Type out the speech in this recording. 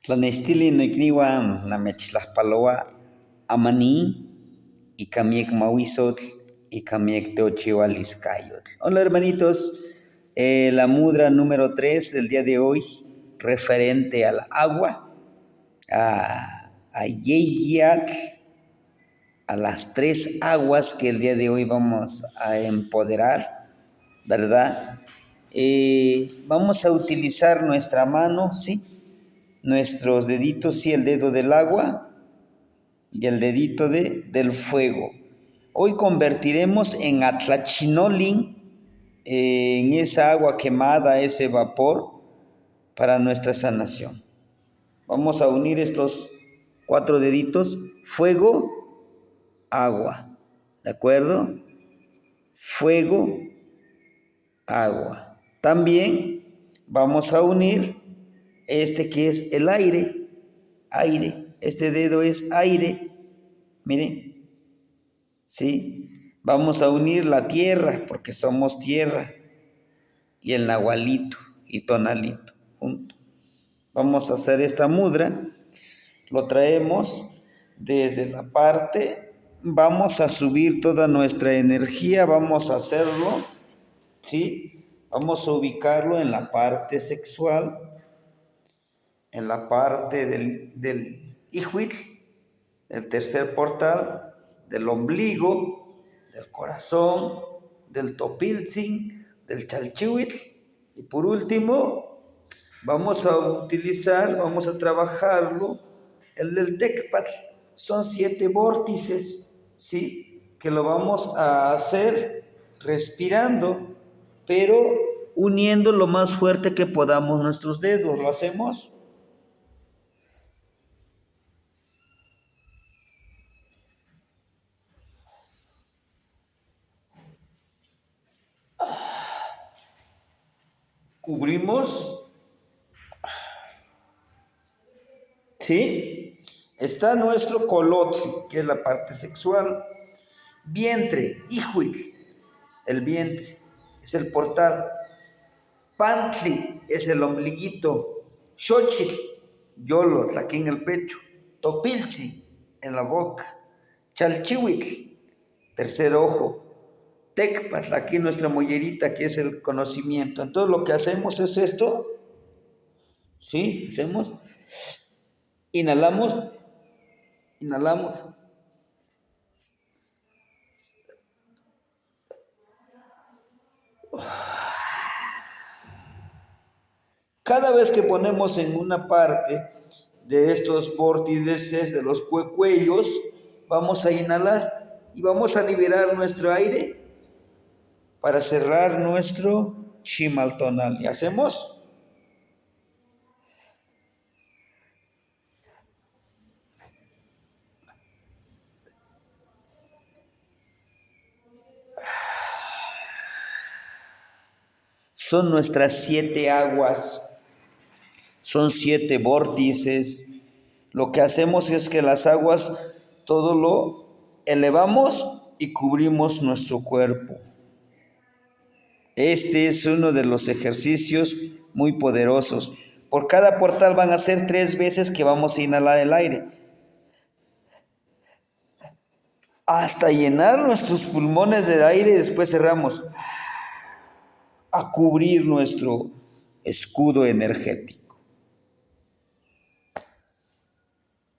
Tlanestili noikniuan namechtlajpaloa amani ika miek mahuizotl, ika miek teochiualiscayotl. Hola hermanitos, la mudra número 3 del día de hoy, referente al agua, a Yeyatl, a las 3 aguas que el día de hoy vamos a empoderar, ¿verdad? Vamos a utilizar nuestra mano, ¿sí? Nuestros deditos, sí, el dedo del agua y el dedito del fuego. Hoy convertiremos en atlachinolin, en esa agua quemada, ese vapor, para nuestra sanación. Vamos a unir estos 4 deditos, fuego, agua, ¿de acuerdo? Fuego, agua. También vamos a unir este que es el aire, este dedo es aire, miren, ¿sí? Vamos a unir la tierra, porque somos tierra, y el nahualito y tonalito, juntos. Vamos a hacer esta mudra, lo traemos desde la parte, vamos a subir toda nuestra energía, vamos a hacerlo, ¿sí? Vamos a ubicarlo en la parte sexual, en la parte del Ihuitl, el tercer portal, del ombligo, del corazón, del Topiltzin, del Chalchihuitl, y por último vamos a trabajarlo, el del Tecpatl. Son 7 vórtices, ¿sí? Que lo vamos a hacer respirando, pero uniendo lo más fuerte que podamos nuestros dedos. ¿Lo hacemos? Cubrimos, ¿sí? Está nuestro colotl, que es la parte sexual. Vientre, Ihuitl, el vientre, es el portal. Pantli es el ombliguito. Xochitl, yolotl, aquí en el pecho. Topiltzi, en la boca. Chalchihuitl, tercer ojo. Tecpatl, aquí nuestra mollerita, que es el conocimiento. Entonces lo que hacemos es esto, ¿sí? Hacemos, inhalamos, cada vez que ponemos en una parte de estos vórtices, de los cuellos, vamos a inhalar y vamos a liberar nuestro aire para cerrar nuestro chimaltonal. ¿Y hacemos? Son nuestras 7 aguas, son 7 vórtices. Lo que hacemos es que las aguas todo lo elevamos y cubrimos nuestro cuerpo. Este es uno de los ejercicios muy poderosos. Por cada portal van a ser 3 veces que vamos a inhalar el aire, hasta llenar nuestros pulmones de aire, y después cerramos a cubrir nuestro escudo energético.